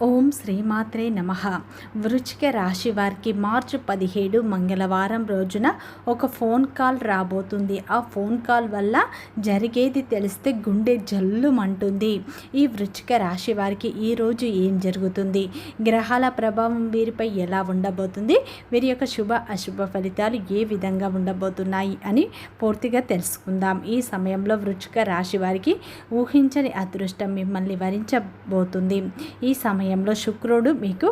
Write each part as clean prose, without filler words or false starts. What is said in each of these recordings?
ఓం శ్రీమాత్రే నమః. వృశ్చిక రాశి వారికి మార్చి 17 మంగళవారం రోజున ఒక ఫోన్ కాల్ రాబోతుంది. ఆ ఫోన్ కాల్ వల్ల జరిగేది తెలిస్తే గుండె జల్లుమంటుంది. ఈ వృశ్చిక రాశి వారికి ఈరోజు ఏం జరుగుతుంది, గ్రహాల ప్రభావం వీరిపై ఎలా ఉండబోతుంది, వీరి యొక్క శుభ అశుభ ఫలితాలు ఏ విధంగా ఉండబోతున్నాయి అని పూర్తిగా తెలుసుకుందాం. ఈ సమయంలో వృశ్చిక రాశి వారికి ఊహించని అదృష్టం మిమ్మల్ని వరించబోతుంది. ఈ సమయంలో శుక్రుడు మీకు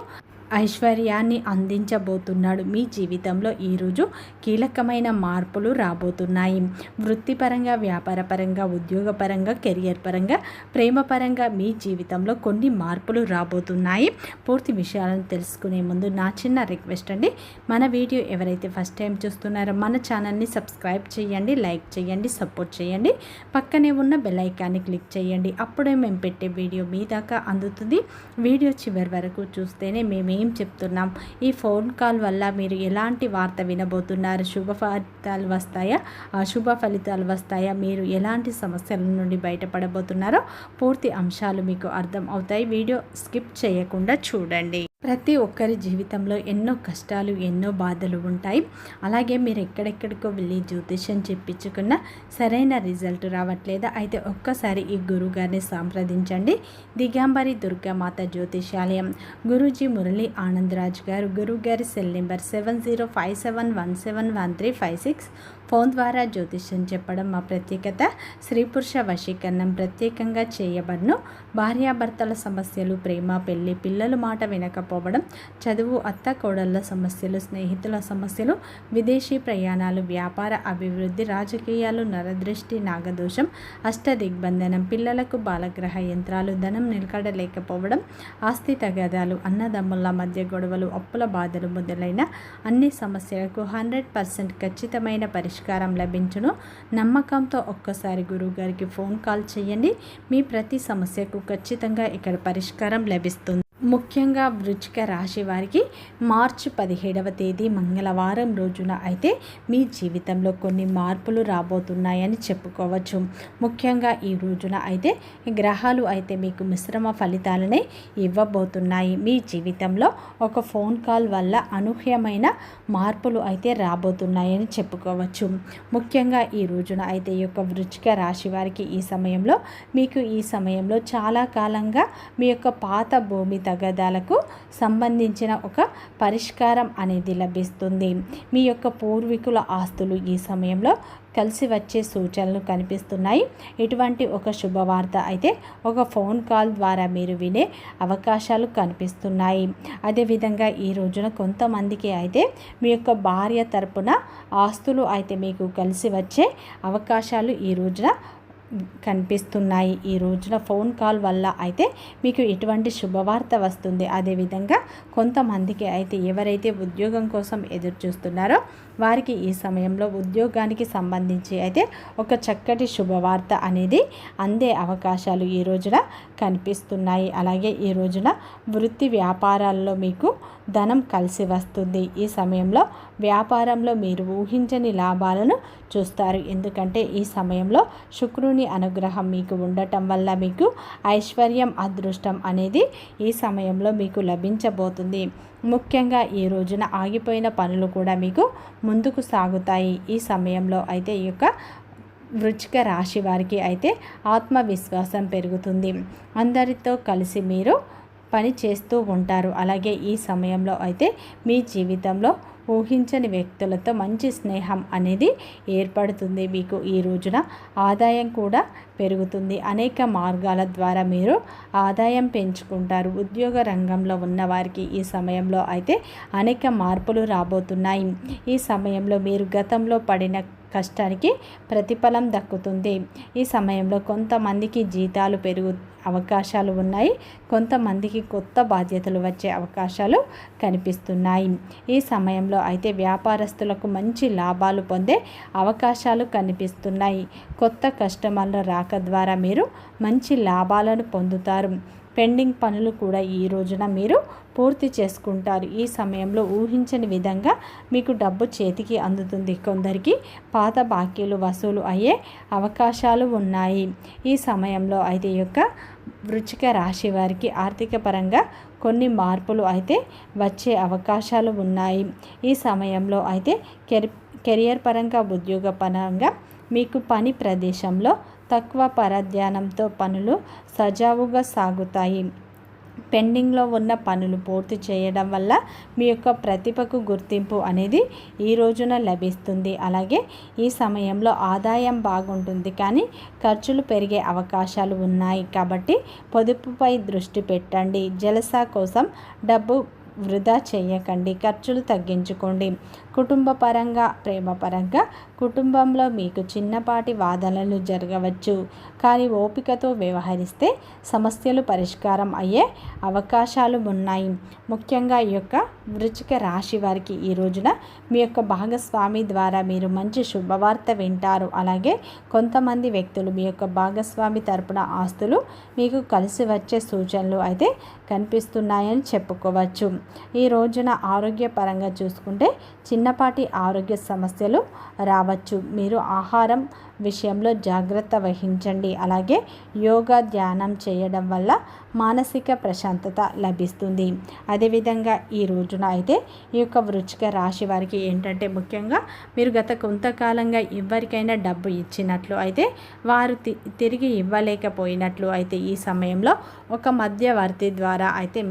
ఐశ్వర్యాన్ని అందించబోతున్నాడు. మీ జీవితంలో ఈరోజు కీలకమైన మార్పులు రాబోతున్నాయి. వృత్తిపరంగా, వ్యాపారపరంగా, ఉద్యోగపరంగా, కెరియర్ పరంగా, ప్రేమపరంగా మీ జీవితంలో కొన్ని మార్పులు రాబోతున్నాయి. పూర్తి విషయాలను తెలుసుకునే ముందు నా చిన్న రిక్వెస్ట్ అండి, మన వీడియో ఎవరైతే ఫస్ట్ టైం చూస్తున్నారో మన ఛానల్ని సబ్స్క్రైబ్ చేయండి, లైక్ చేయండి, సపోర్ట్ చేయండి. పక్కనే ఉన్న బెల్ ఐకాన్ని క్లిక్ చేయండి. అప్పుడే మేము పెట్టే వీడియో మీ దాకా అందుతుంది. వీడియో చివరి వరకు చూస్తేనే మేము ఏం చెప్తున్నాం, ఈ ఫోన్ కాల్ వల్ల మీరు ఎలాంటి వార్త వినబోతున్నారు, శుభ ఫలితాలు వస్తాయా, అశుభ ఫలితాలు వస్తాయా, మీరు ఎలాంటి సమస్యల నుండి బయటపడబోతున్నారో పూర్తి అంశాలు మీకు అర్థం అవుతాయి. వీడియో స్కిప్ చేయకుండా చూడండి. ప్రతి ఒక్కరి జీవితంలో ఎన్నో కష్టాలు, ఎన్నో బాధలు ఉంటాయి. అలాగే మీరు ఎక్కడెక్కడికో వెళ్ళి జ్యోతిష్యం చెప్పించుకున్న సరైన రిజల్ట్ రావట్లేదా? అయితే ఒక్కసారి ఈ గురువుగారిని సంప్రదించండి. దిగంబరి దుర్గామాత జ్యోతిషాలయం, గురూజీ మురళీ ఆనందరాజ్ గారు. గురువుగారి సెల్ నెంబర్ 7057171356. ఫోన్ ద్వారా జ్యోతిష్యం చెప్పడం మా ప్రత్యేకత. స్త్రీ పురుష వశీకరణం ప్రత్యేకంగా చేయబడను. భార్యాభర్తల సమస్యలు, ప్రేమ, పెళ్లి, పిల్లల మాట వినకపోవడం, చదువు, అత్త కోడళ్ళ సమస్యలు, స్నేహితుల సమస్యలు, విదేశీ ప్రయాణాలు, వ్యాపార అభివృద్ధి, రాజకీయాలు, నరదృష్టి, నాగదోషం, అష్టదిగ్బంధనం, పిల్లలకు బాలగ్రహ యంత్రాలు, ధనం నిలకడలేకపోవడం, ఆస్తి తగాదాలు, అన్నదమ్ముల మధ్య గొడవలు, అప్పుల బాధలు మొదలైన అన్ని సమస్యలకు 100% ఖచ్చితమైన పరిష్కారం లభించును. నమ్మకంతో ఒక్కసారి గురువుగారికి ఫోన్ కాల్ చేయండి. మీ ప్రతి సమస్యకు ఖచ్చితంగా ఇక్కడ పరిష్కారం లభిస్తుంది. ముఖ్యంగా వృశ్చిక రాశి వారికి మార్చి 17వ తేదీ మంగళవారం రోజున అయితే మీ జీవితంలో కొన్ని మార్పులు రాబోతున్నాయని చెప్పుకోవచ్చు. ముఖ్యంగా ఈ రోజున అయితే గ్రహాలు అయితే మీకు మిశ్రమ ఫలితాలనే ఇవ్వబోతున్నాయి. మీ జీవితంలో ఒక ఫోన్ కాల్ వల్ల అనూహ్యమైన మార్పులు అయితే రాబోతున్నాయని చెప్పుకోవచ్చు. ముఖ్యంగా ఈ రోజున అయితే ఈ యొక్క వృశ్చిక రాశి వారికి ఈ సమయంలో చాలా కాలంగా మీ యొక్క పాత భూమి తగాదాలకు సంబంధించిన ఒక పరిష్కారం అనేది లభిస్తుంది. మీ యొక్క పూర్వీకుల ఆస్తులు ఈ సమయంలో కలిసి వచ్చే సూచనలు కనిపిస్తున్నాయి. ఇటువంటి ఒక శుభవార్త అయితే ఒక ఫోన్ కాల్ ద్వారా మీరు వినే అవకాశాలు కనిపిస్తున్నాయి. అదేవిధంగా ఈ రోజున కొంతమందికి అయితే మీ యొక్క భార్య తరపున ఆస్తులు అయితే మీకు కలిసి వచ్చే అవకాశాలు ఈ రోజున కనిపిస్తున్నాయి. ఈ రోజున ఫోన్ కాల్ వల్ల అయితే మీకు ఇటువంటి శుభవార్త వస్తుంది. అదేవిధంగా కొంతమందికి అయితే ఎవరైతే ఉద్యోగం కోసం ఎదురు చూస్తున్నారో వారికి ఈ సమయంలో ఉద్యోగానికి సంబంధించి అయితే ఒక చక్కటి శుభవార్త అనేది అందే అవకాశాలు ఈ రోజున కనిపిస్తున్నాయి. అలాగే ఈ రోజున వృత్తి వ్యాపారాల్లో మీకు ధనం కలిసి వస్తుంది. ఈ సమయంలో వ్యాపారంలో మీరు ఊహించని లాభాలను చూస్తారు. ఎందుకంటే ఈ సమయంలో శుక్రుని అనుగ్రహం మీకు ఉండటం వల్ల మీకు ఐశ్వర్యం, అదృష్టం అనేది ఈ సమయంలో మీకు లభించబోతుంది. ముఖ్యంగా ఈ రోజున ఆగిపోయిన పనులు కూడా మీకు ముందుకు సాగుతాయి. ఈ సమయంలో అయితే ఈ యొక్క వృశ్చిక రాశి వారికి అయితే ఆత్మవిశ్వాసం పెరుగుతుంది. అందరితో కలిసి మీరు పని చేస్తూ ఉంటారు. అలాగే ఈ సమయంలో అయితే మీ జీవితంలో ఊహించని వ్యక్తులతో మంచి స్నేహం అనేది ఏర్పడుతుంది. మీకు ఈ రోజున ఆదాయం కూడా పెరుగుతుంది. అనేక మార్గాల ద్వారా మీరు ఆదాయం పెంచుకుంటారు. ఉద్యోగ రంగంలో ఉన్న వారికి ఈ సమయంలో అయితే అనేక మార్పులు రాబోతున్నాయి. ఈ సమయంలో మీరు గతంలో పడిన కష్టానికి ప్రతిఫలం దక్కుతుంది. ఈ సమయంలో కొంతమందికి జీతాలు పెరుగు అవకాశాలు ఉన్నాయి. కొంతమందికి కొత్త బాధ్యతలు వచ్చే అవకాశాలు కనిపిస్తున్నాయి. ఈ సమయంలో అయితే వ్యాపారస్తులకు మంచి లాభాలు పొందే అవకాశాలు కనిపిస్తున్నాయి. కొత్త కస్టమర్ల రాక ద్వారా మీరు మంచి లాభాలను పొందుతారు. పెండింగ్ పనులు కూడా ఈ రోజున మీరు పూర్తి చేసుకుంటారు. ఈ సమయంలో ఊహించని విధంగా మీకు డబ్బు చేతికి అందుతుంది. కొందరికి పాత బాకీలు వసూలు అయ్యే అవకాశాలు ఉన్నాయి. ఈ సమయంలో అయితే యొక్క వృశ్చిక రాశి వారికి ఆర్థిక పరంగా కొన్ని మార్పులు అయితే వచ్చే అవకాశాలు ఉన్నాయి. ఈ సమయంలో అయితే కెరియర్ పరంగా, ఉద్యోగ పరంగా మీకు పని ప్రదేశంలో తక్కువ పరధ్యానంతో పనులు సజావుగా సాగుతాయి. పెండింగ్లో ఉన్న పనులు పూర్తి చేయడం వల్ల మీ యొక్క ప్రతిభకు గుర్తింపు అనేది ఈ రోజున లభిస్తుంది. అలాగే ఈ సమయంలో ఆదాయం బాగుంటుంది, కానీ ఖర్చులు పెరిగే అవకాశాలు ఉన్నాయి. కాబట్టి పొదుపుపై దృష్టి పెట్టండి. జలసా కోసం డబ్బు వృధా చేయకండి, ఖర్చులు తగ్గించుకోండి. కుటుంబ పరంగా, ప్రేమ పరంగా కుటుంబంలో మీకు చిన్నపాటి వాదనలు జరగవచ్చు, కానీ ఓపికతో వ్యవహరిస్తే సమస్యలు పరిష్కారం అయ్యే అవకాశాలు ఉన్నాయి. ముఖ్యంగా ఈ యొక్క వృశ్చిక రాశి వారికి ఈ రోజున మీ యొక్క భాగస్వామి ద్వారా మీరు మంచి శుభవార్త వింటారు. అలాగే కొంతమంది వ్యక్తులు మీ యొక్క భాగస్వామి తరపున ఆస్తులు మీకు కలిసి వచ్చే సూచనలు అయితే కనిపిస్తున్నాయని చెప్పుకోవచ్చు. ఈ రోజున ఆరోగ్యపరంగా చూసుకుంటే చిన్నపాటి ఆరోగ్య సమస్యలు రావచ్చు. మీరు ఆహారం విషయంలో జాగ్రత్త వహించండి. అలాగే యోగా, ధ్యానం చేయడం వల్ల మానసిక ప్రశాంతత లభిస్తుంది. అదేవిధంగా ఈ రోజున అయితే ఈ యొక్క వృశ్చిక రాశి వారికి ఏంటంటే, ముఖ్యంగా మీరు గత కొంతకాలంగా ఎవరికైనా డబ్బు ఇచ్చినట్లు అయితే వారు తిరిగి ఇవ్వలేకపోయినట్లు అయితే ఈ సమయంలో ఒక మధ్యవర్తి ద్వారా అయితే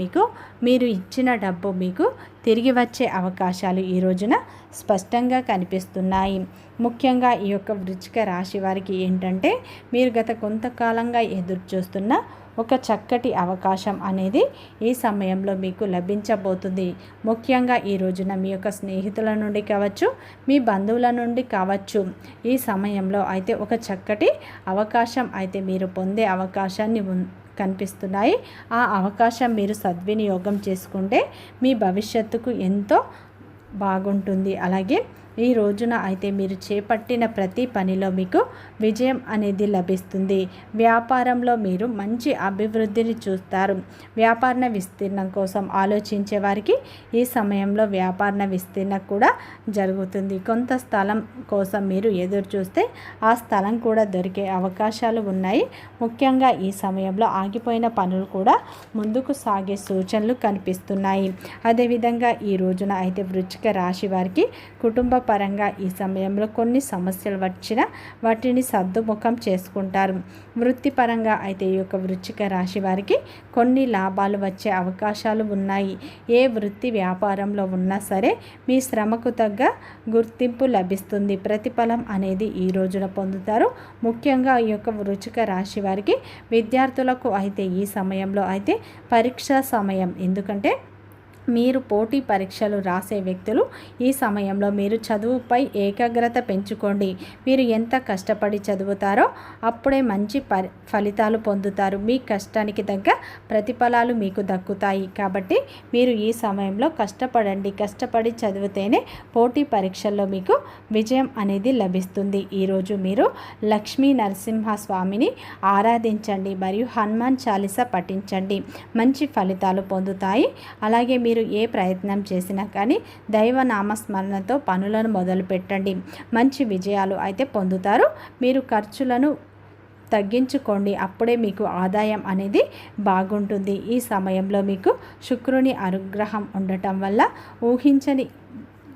మీరు ఇచ్చిన డబ్బు మీకు తిరిగి వచ్చే అవకాశాలు ఈ రోజున స్పష్టంగా కనిపిస్తున్నాయి. ముఖ్యంగా ఈ యొక్క వృశ్చిక రాశి వారికి ఏంటంటే, మీరు గత కొంతకాలంగా ఎదురు చూస్తున్న ఒక చక్కటి అవకాశం అనేది ఈ సమయంలో మీకు లభించబోతుంది. ముఖ్యంగా ఈ రోజున మీ యొక్క స్నేహితుల నుండి కావచ్చు, మీ బంధువుల నుండి కావచ్చు, ఈ సమయంలో అయితే ఒక చక్కటి అవకాశం అయితే మీరు పొందే అవకాశాన్ని కనిపిస్తున్నాయి. ఆ అవకాశం మీరు సద్వినియోగం చేసుకుంటే మీ భవిష్యత్తుకు ఎంతో బాగుంటుంది. అలాగే ఈ రోజున అయితే మీరు చేపట్టిన ప్రతి పనిలో మీకు విజయం అనేది లభిస్తుంది. వ్యాపారంలో మీరు మంచి అభివృద్ధిని చూస్తారు. వ్యాపార విస్తీర్ణం కోసం ఆలోచించే వారికి ఈ సమయంలో వ్యాపార విస్తీర్ణం కూడా జరుగుతుంది. కొంత స్థలం కోసం మీరు ఎదురు చూస్తే ఆ స్థలం కూడా దొరికే అవకాశాలు ఉన్నాయి. ముఖ్యంగా ఈ సమయంలో ఆగిపోయిన పనులు కూడా ముందుకు సాగే సూచనలు కనిపిస్తున్నాయి. అదేవిధంగా ఈ రోజున అయితే వృశ్చిక రాశి వారికి కుటుంబ పరంగా ఈ సమయంలో కొన్ని సమస్యలు వచ్చినా వాటిని సర్దుముఖం చేసుకుంటారు. వృత్తిపరంగా అయితే ఈ యొక్క వృశ్చిక రాశి వారికి కొన్ని లాభాలు వచ్చే అవకాశాలు ఉన్నాయి. ఏ వృత్తి వ్యాపారంలో ఉన్నా సరే మీ శ్రమకు తగ్గ గుర్తింపు లభిస్తుంది. ప్రతిఫలం అనేది ఈ రోజున పొందుతారు. ముఖ్యంగా ఈ యొక్క వృశ్చిక రాశి వారికి విద్యార్థులకు అయితే ఈ సమయంలో అయితే పరీక్ష సమయం. ఎందుకంటే మీరు పోటీ పరీక్షలు రాసే వ్యక్తులు ఈ సమయంలో మీరు చదువుపై ఏకాగ్రత పెంచుకోండి. మీరు ఎంత కష్టపడి చదువుతారో అప్పుడే మంచి ఫలితాలు పొందుతారు. మీ కష్టానికి తగ్గ ప్రతిఫలాలు మీకు దక్కుతాయి. కాబట్టి మీరు ఈ సమయంలో కష్టపడండి. కష్టపడి చదివితేనే పోటీ పరీక్షల్లో మీకు విజయం అనేది లభిస్తుంది. ఈరోజు మీరు లక్ష్మీ నరసింహస్వామిని ఆరాధించండి మరియు హనుమాన్ చాలీసా పఠించండి. మంచి ఫలితాలు పొందుతాయి. అలాగే మీరు ఏ ప్రయత్నం చేసినా కానీ దైవ నామస్మరణతో పనులను మొదలు పెట్టండి. మంచి విజయాలు అయితే పొందుతారు. మీరు ఖర్చులను తగ్గించుకోండి. అప్పుడే మీకు ఆదాయం అనేది బాగుంటుంది. ఈ సమయంలో మీకు శుక్రుని అనుగ్రహం ఉండటం వల్ల ఊహించని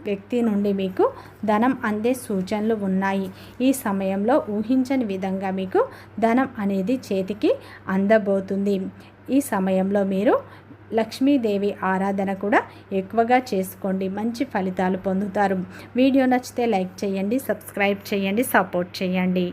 వ్యక్తి నుండి మీకు ధనం అందే సూచనలు ఉన్నాయి. ఈ సమయంలో ఊహించని విధంగా మీకు ధనం అనేది చేతికి అందబోతుంది. ఈ సమయంలో మీరు లక్ష్మీదేవి ఆరాధన కూడా ఎక్కువగా చేసుకోండి. మంచి ఫలితాలు పొందుతారు. వీడియో నచ్చితే లైక్ చేయండి, సబ్స్క్రైబ్ చేయండి, సపోర్ట్ చేయండి.